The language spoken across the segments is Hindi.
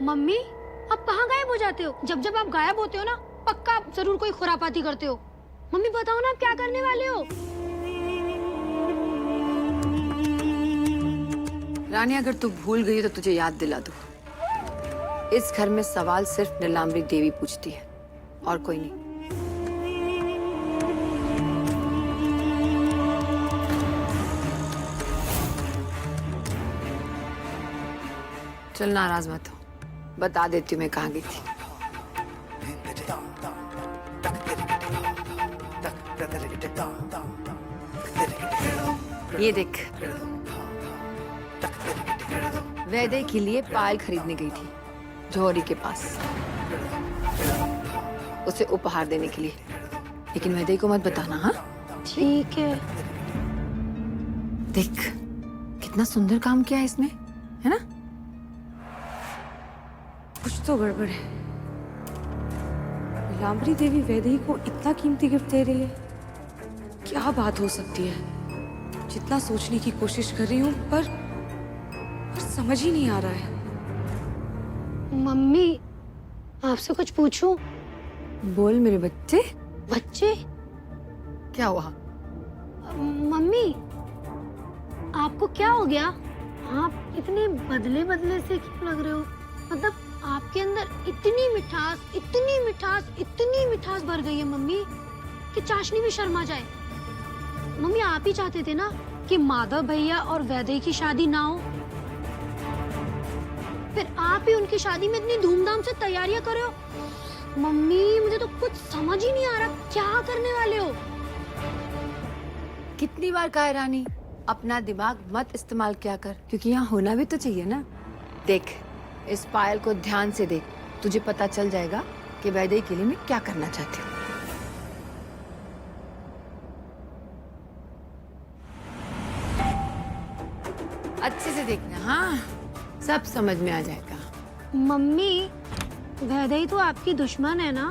मम्मी, आप कहाँ गायब हो जाते हो? जब जब आप गायब होते हो ना, पक्का आप जरूर कोई खुरापाती करते हो। मम्मी बताओ ना, आप क्या करने वाले हो? रानी, अगर तू भूल गई तो तुझे याद दिला दूं। इस घर में सवाल सिर्फ नीलांबरी देवी पूछती है और कोई नहीं। चल नाराज मत हो, बता देती हूँ मैं कहाँ गई थी। ये देख, वैदे के लिए पायल खरीदने गई थी जौहरी के पास, उसे उपहार देने के लिए। लेकिन वैदे को मत बताना, हाँ? ठीक है। देख कितना सुंदर काम किया है इसने, है ना? कुछ तो गड़बड़ है। नीलांबरी देवी वैदेही को इतना कीमती गिफ्ट दे रही है, क्या बात हो सकती है? जितना सोचने की कोशिश कर रही हूँ पर समझ ही नहीं आ रहा है। मम्मी, आपसे कुछ पूछूं? बोल मेरे बच्चे। बच्चे? क्या हुआ? मम्मी, आपको क्या हो गया? आप इतने बदले बदले से क्यों लग रहे हो? मतलब आपके अंदर इतनी मिठास, इतनी मिठास, इतनी मिठास भर गई है मम्मी कि चाशनी भी शर्मा जाए। मम्मी, आप ही चाहते थे ना कि माधव भैया और वैदेही की शादी ना हो, फिर आप ही उनकी शादी में इतनी धूमधाम से तैयारियां कर रहे हो। मम्मी, मुझे तो कुछ समझ ही नहीं आ रहा, क्या करने वाले हो? कितनी बार कहा है रानी, अपना दिमाग मत इस्तेमाल किया कर, क्योंकि यहाँ होना भी तो चाहिए ना। देख, इस पायल को ध्यान से देख, तुझे पता चल जाएगा कि वैदेही के लिए मैं क्या करना चाहती हूँ। अच्छे से देखना, हाँ? सब समझ में आ जाएगा। मम्मी, वैदेही तो आपकी दुश्मन है ना,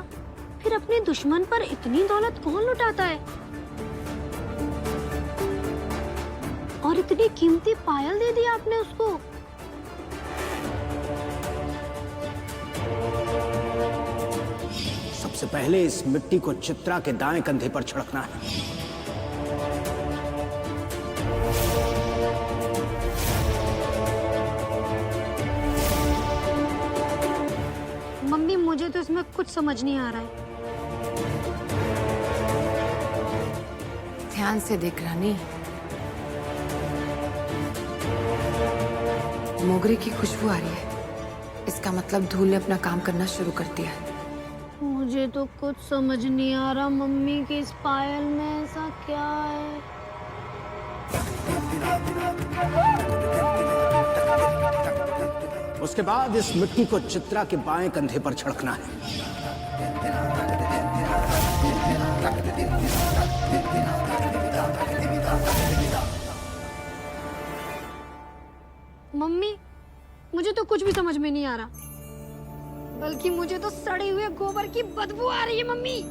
फिर अपने दुश्मन पर इतनी दौलत कौन लुटाता है? और इतनी कीमती पायल दे दी आपने उसको। सबसे पहले इस मिट्टी को चित्रा के दाएं कंधे पर छिड़कना है। मम्मी, मुझे तो इसमें कुछ समझ नहीं आ रहा है। ध्यान से देख रानी, मोगरे की खुशबू आ रही है। इसका मतलब धूल ने अपना काम करना शुरू कर दिया है। मुझे तो कुछ समझ नहीं आ रहा मम्मी कि इस पायल में ऐसा क्या है। उसके बाद इस मिट्टी को चित्रा के बाएं कंधे पर छिड़कना है। मम्मी, मुझे तो कुछ भी समझ में नहीं आ रहा, बल्कि मुझे तो सड़े हुए गोबर की बदबू आ रही है। मम्मी,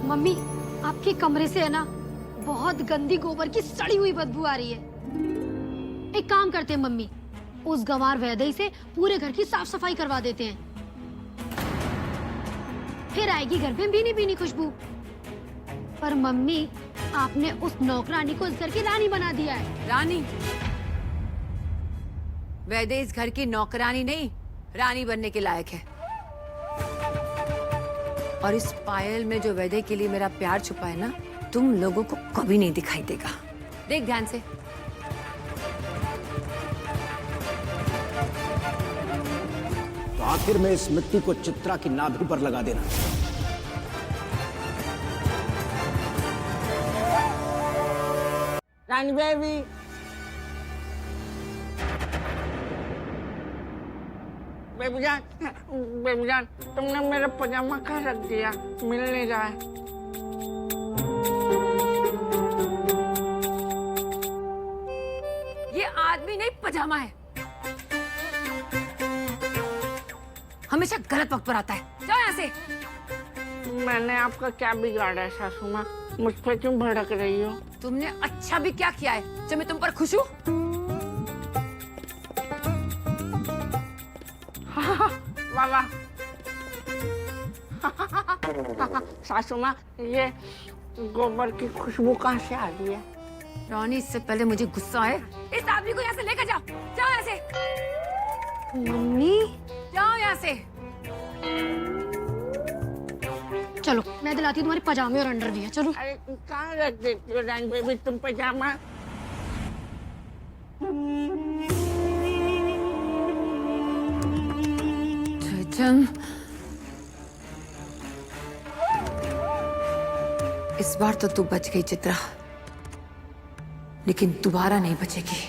मम्मी, आपके कमरे से है ना बहुत गंदी गोबर की सड़ी हुई बदबू आ रही है। एक काम करते हैं मम्मी, उस गंवार वैदेही से पूरे घर की साफ सफाई करवा देते हैं, फिर आएगी घर में भीनी भीनी खुशबू। पर मम्मी, आपने उस नौकरानी को इस घर की रानी बना दिया है। रानी? वैदेही इस घर की नौकरानी नहीं, रानी बनने के लायक है। और इस पायल में जो वैदेही के लिए मेरा प्यार छुपा है ना, तुम लोगों को कभी नहीं दिखाई देगा। देख ध्यान से। तो आखिर में इस मिट्टी को चित्रा की नाभि पर लगा देना। रानी बेबी, बेबी जान, तुमने मेरा पजामा कहाँ रख दिया? मिल नहीं रहा है। ये आदमी नहीं, पजामा है। हमेशा गलत वक्त पर आता है। जाओ यहाँ से। मैंने आपका क्या बिगाड़ा है सासू माँ? मुझ पे क्यों भड़क रही हो? तुमने अच्छा भी क्या किया है जो मैं तुम पर खुश हूँ? वाह वाह। सासू माँ, ये गोबर की खुशबू कहाँ से आ रही है? रानी, इससे पहले मुझे गुस्सा आए, इस आदमी को यहाँ से लेकर जाओ। जाओ यहाँ से, मम्मी जाओ यहाँ से। चलो मैं दिलाती हूँ तुम्हारे पजामे और अंडर दिया। चलो। अरे कहाँ रख देती हो रैन बेबी तुम पजामा? जम, इस बार तो तू बच गई चित्रा, लेकिन दोबारा नहीं बचेगी।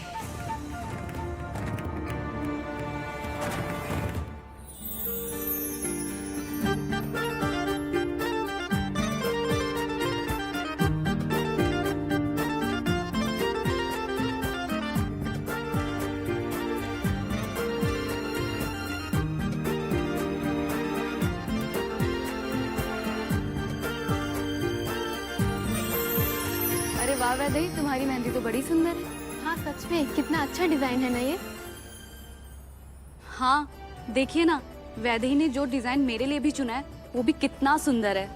अरे वाह वैदेही, तुम्हारी मेहंदी तो बड़ी सुंदर है। हाँ सच में, कितना अच्छा डिजाइन है ना ये। हाँ देखिए ना, वैदेही ने जो डिजाइन मेरे लिए भी चुना है वो भी कितना सुंदर है।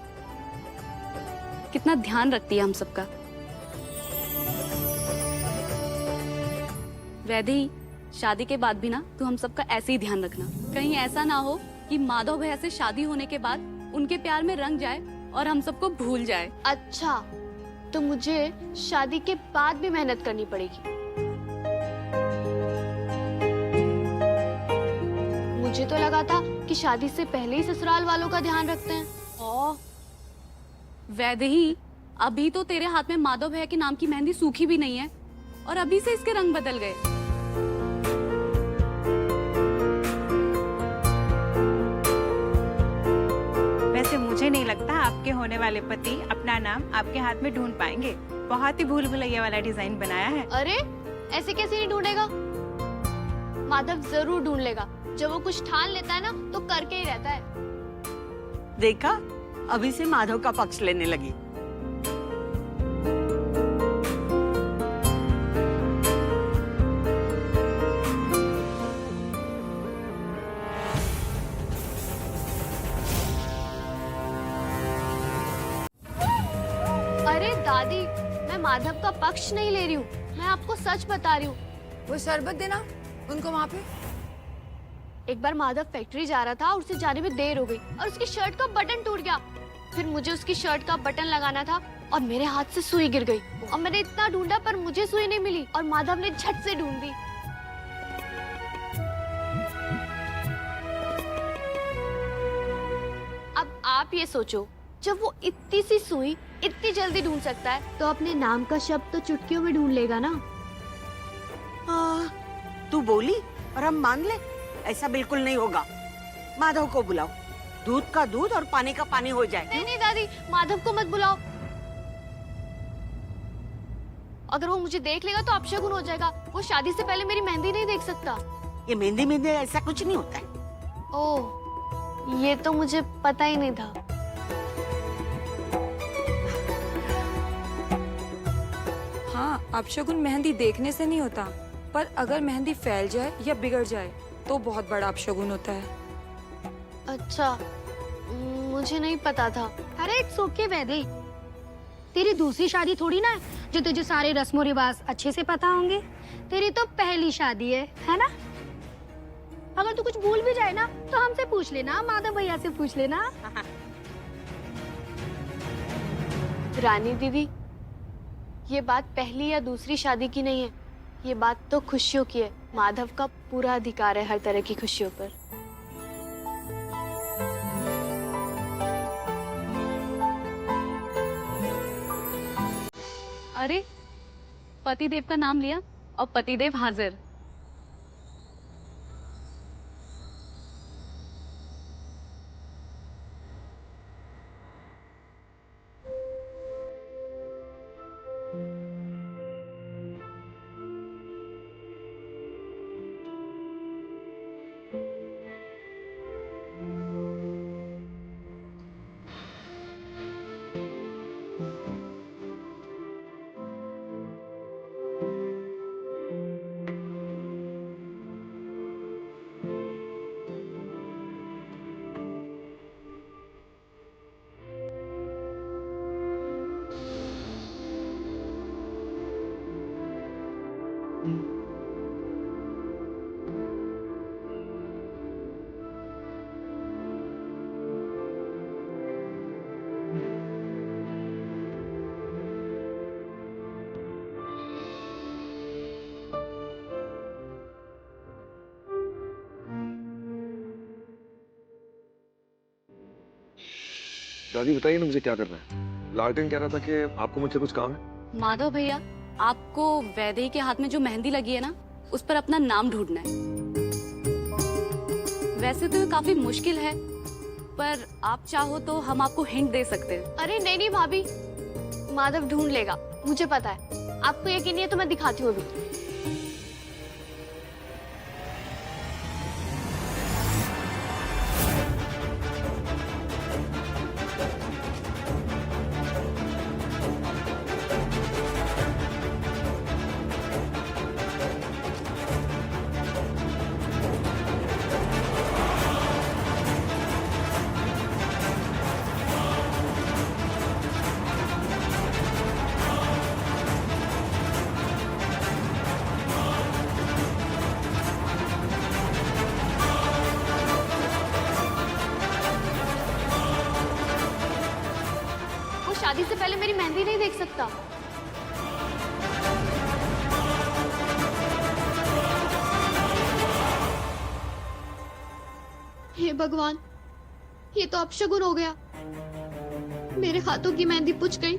कितना ध्यान रखती है हम सबका। वैदेही, शादी के बाद भी ना तू हम सबका ऐसे ही ध्यान रखना। कहीं ऐसा ना हो कि माधव भैया से शादी होने के बाद उनके प्यार में रंग जाए और हम सबको भूल जाए। अच्छा, तो मुझे शादी के बाद भी मेहनत करनी पड़ेगी। मुझे तो लगा था कि शादी से पहले ही ससुराल वालों का ध्यान रखते हैं। ओ, वैदेही, अभी तो तेरे हाथ में माधव भैया के नाम की मेहंदी सूखी भी नहीं है और अभी से इसके रंग बदल गए। वैसे मुझे नहीं लगता आपके होने वाले पति अपना नाम आपके हाथ में ढूंढ पाएंगे। बहुत ही भूल भुलैया वाला डिजाइन बनाया है। अरे ऐसे कैसे नहीं ढूंढेगा? माधव जरूर ढूंढ लेगा। जब वो कुछ ठान लेता है ना तो करके ही रहता है। देखा, अभी से माधव का पक्ष लेने लगी। अरे दादी, मैं माधव का पक्ष नहीं ले रही हूँ, मैं आपको सच बता रही हूँ। वो शरबत देना उनको वहाँ पे। एक बार माधव फैक्ट्री जा रहा था और उसे जाने में देर हो गई और उसकी शर्ट का बटन टूट गया। फिर मुझे उसकी शर्ट का बटन लगाना था और मेरे हाथ से सुई गिर गई और मैंने इतना ढूंढा पर मुझे सुई नहीं मिली और माधव ने झट से ढूंढ दी। अब आप ये सोचो, जब वो इतनी सी सुई इतनी जल्दी ढूंढ सकता है तो अपने नाम का शब्द तो चुटकियों में ढूंढ लेगा ना। तू बोली और हम मान ले? ऐसा बिल्कुल नहीं होगा। माधव को बुलाओ, दूध का दूध और पानी का पानी हो जाए। नहीं नहीं दादी, माधव को मत बुलाओ। अगर वो मुझे देख लेगा तो अपशगुन हो जाएगा। वो शादी से पहले मेरी मेहंदी नहीं देख सकता। ये मेहंदी मेहंदी ऐसा कुछ नहीं होता है। ओह, ये तो मुझे पता ही नहीं था। हाँ, अपशगुन मेहंदी देखने से नहीं होता, पर अगर मेहंदी फैल जाए या बिगड़ जाए तो बहुत बड़ा अपशगुन होता है। अच्छा, मुझे नहीं पता था। अरे इट्स ओके वैदे, तेरी दूसरी शादी थोड़ी ना है जो तुझे सारे रस्मों रिवाज अच्छे से पता होंगे। तेरी तो पहली शादी है ना? अगर तू कुछ भूल भी जाए ना तो हमसे पूछ लेना, माधव भैया से पूछ लेना। रानी दीदी, ये बात पहली या दूसरी शादी की नहीं है, ये बात तो खुशियों की है। माधव का पूरा अधिकार है हर तरह की खुशियों पर। अरे, पतिदेव का नाम लिया और पतिदेव हाजिर। दादी बताइए ना मुझे क्या करना है। लालटेन कह रहा था कि आपको मुझसे कुछ काम है। माधव भैया, आपको वैदेही के हाथ में जो मेहंदी लगी है ना, उस पर अपना नाम ढूंढना है। वैसे तो ये काफी मुश्किल है, पर आप चाहो तो हम आपको हिंट दे सकते हैं। अरे नहीं नहीं भाभी, माधव ढूंढ लेगा, मुझे पता है। आपको यकीन नहीं है तो मैं दिखाती हूँ अभी। वो शादी से पहले मेरी मेहंदी नहीं देख सकता। हे भगवान, ये तो अपशगुन हो गया। मेरे हाथों की मेहंदी पुछ गई।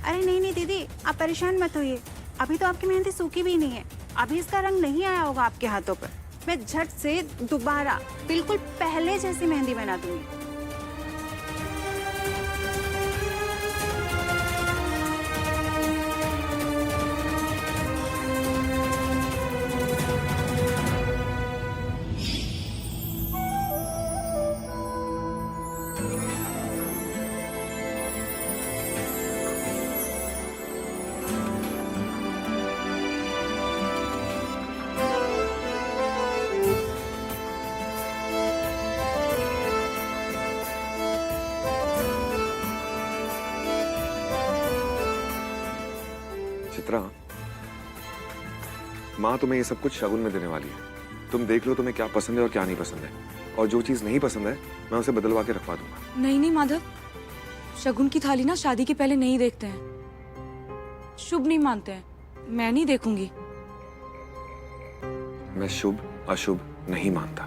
अरे नहीं नहीं दीदी, आप परेशान मत होइए। अभी तो आपकी मेहंदी सूखी भी नहीं है, अभी इसका रंग नहीं आया होगा आपके हाथों पर। मैं झट से दोबारा बिल्कुल पहले जैसी मेहंदी बना दूंगी। चित्रा, माँ तुम्हें ये सब कुछ शगुन में देने वाली है। तुम देख लो तुम्हें क्या पसंद है और क्या नहीं पसंद है, और जो चीज नहीं पसंद है मैं उसे बदलवा के रखवा दूंगा। नहीं नहीं माधव, शगुन की थाली ना शादी के पहले नहीं देखते हैं, शुभ नहीं मानते हैं। मैं नहीं देखूंगी। मैं शुभ अशुभ नहीं मानता।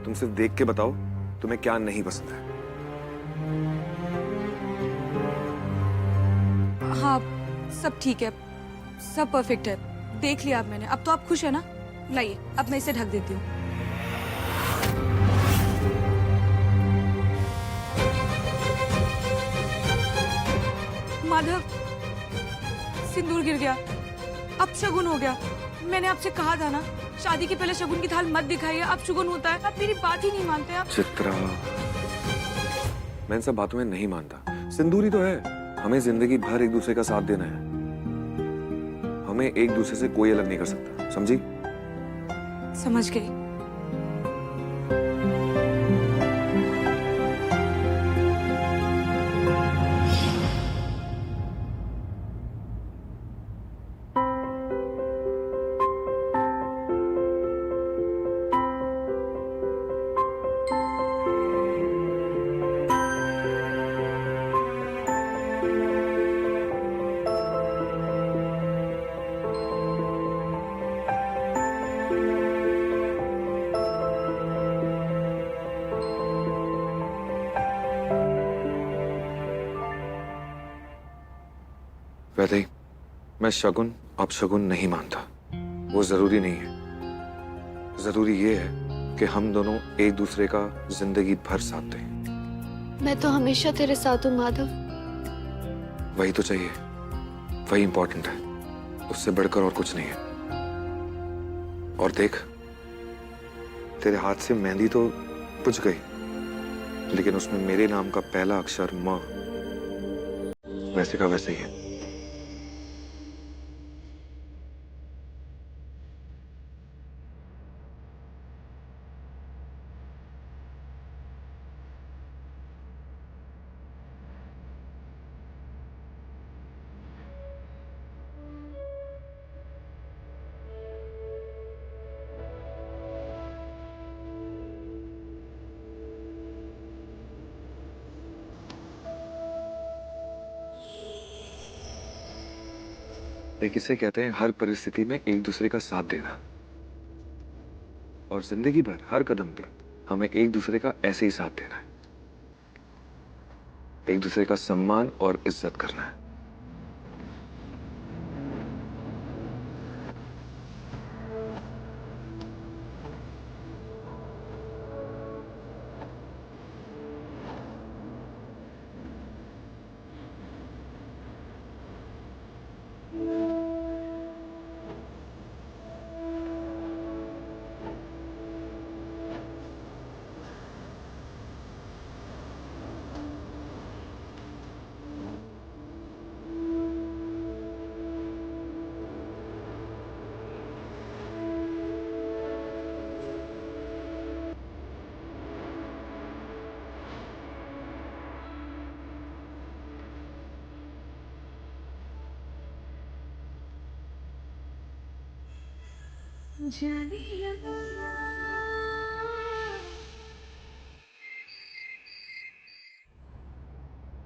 तुम सिर्फ देख के बताओ तुम्हें क्या नहीं पसंद है। हाँ, सब ठीक है, सब परफेक्ट है। देख लिया अब मैंने। अब तो आप खुश है ना? लाइए, अब मैं इसे ढक देती हूँ। माधव, सिंदूर गिर गया, अब शगुन हो गया। मैंने आपसे कहा था ना, शादी के पहले शगुन की थाल मत दिखाइए, अब शगुन होता है। आप मेरी बात ही नहीं मानते। आप चित्रा, मैं इन सब बातों में नहीं मानता। सिंदूरी तो है, हमें जिंदगी भर एक दूसरे का साथ देना है। हमें एक दूसरे से कोई अलग नहीं कर सकता, समझी? समझ गई। वैदेही, मैं शगुन अपशगुन नहीं मानता। वो जरूरी नहीं है। जरूरी ये है कि हम दोनों एक दूसरे का जिंदगी भर साथ दें। मैं तो हमेशा तेरे साथ हूँ माधव। वही तो चाहिए, वही इंपॉर्टेंट है। उससे बढ़कर और कुछ नहीं है। और देख, तेरे हाथ से मेहंदी तो पुछ गई, लेकिन उसमें मेरे नाम का पहला अक्षर म वैसे का वैसे ही है। एक इसे कहते हैं हर परिस्थिति में एक दूसरे का साथ देना, और जिंदगी भर हर कदम पे हमें एक दूसरे का ऐसे ही साथ देना है, एक दूसरे का सम्मान और इज्जत करना है।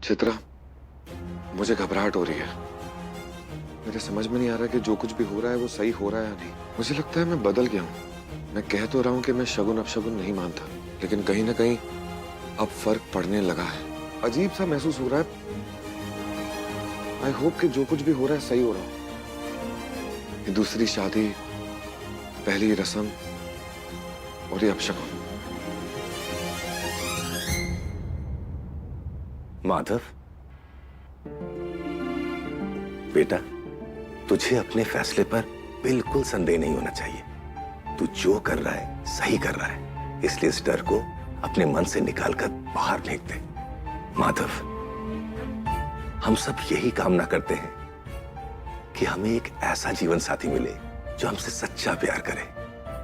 चित्रा, मुझे घबराहट हो रही है। मुझे समझ में नहीं आ रहा कि जो कुछ भी हो रहा है वो सही हो रहा है या नहीं। मुझे लगता है मैं बदल गया हूँ। मैं कह तो रहा हूँ कि मैं शगुन अपशगुन नहीं मानता, लेकिन कहीं ना कहीं अब फर्क पड़ने लगा है। अजीब सा महसूस हो रहा है। आई होप कि जो कुछ भी हो रहा है सही हो रहा हो। ये दूसरी शादी, पहली रस्म और ये अपशगुन। माधव बेटा, तुझे अपने फैसले पर बिल्कुल संदेह नहीं होना चाहिए। तू जो कर रहा है सही कर रहा है, इसलिए इस डर को अपने मन से निकालकर बाहर फेंक दे। माधव, हम सब यही कामना करते हैं कि हमें एक ऐसा जीवन साथी मिले जो हमसे सच्चा प्यार करे।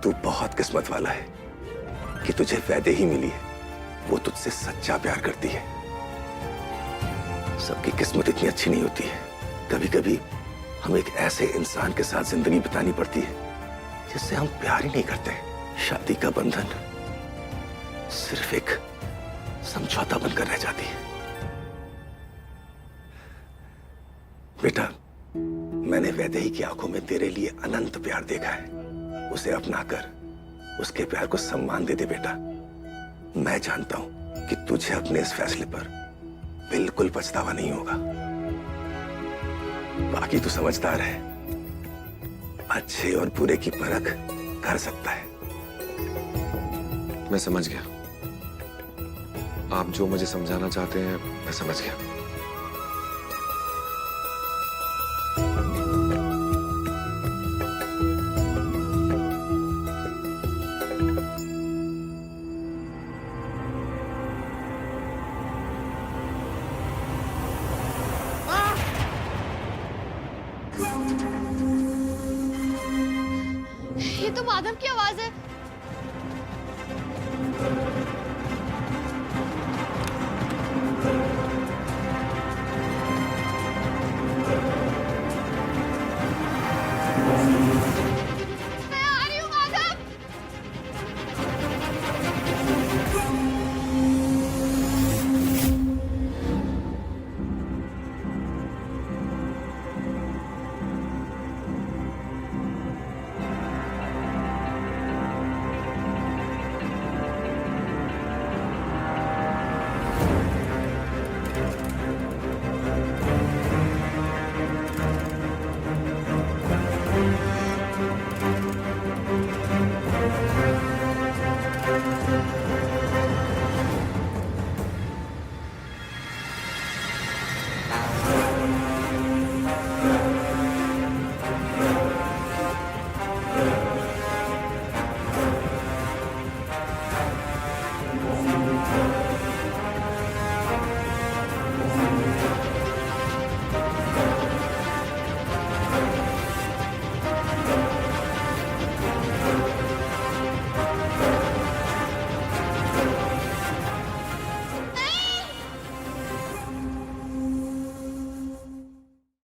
तू बहुत किस्मत वाला है कि तुझे वैदेही मिली है, वो तुझसे सच्चा प्यार करती है। सबकी किस्मत इतनी अच्छी नहीं होती है। कभी कभी हम एक ऐसे इंसान के साथ जिंदगी बितानी पड़ती है जिससे हम प्यार ही नहीं करते। शादी का बंधन सिर्फ एक समझौता बनकर रह जाती है। बेटा, मैंने वैदेही की आंखों में तेरे लिए अनंत प्यार देखा है। उसे अपनाकर उसके प्यार को सम्मान दे दे बेटा। मैं जानता हूं कि तुझे अपने इस फैसले पर बिल्कुल पछतावा नहीं होगा। बाकी तू समझदार है, अच्छे और बुरे की परख कर सकता है। मैं समझ गया। आप जो मुझे समझाना चाहते हैं मैं समझ गया। ये तो माधव की आवाज है।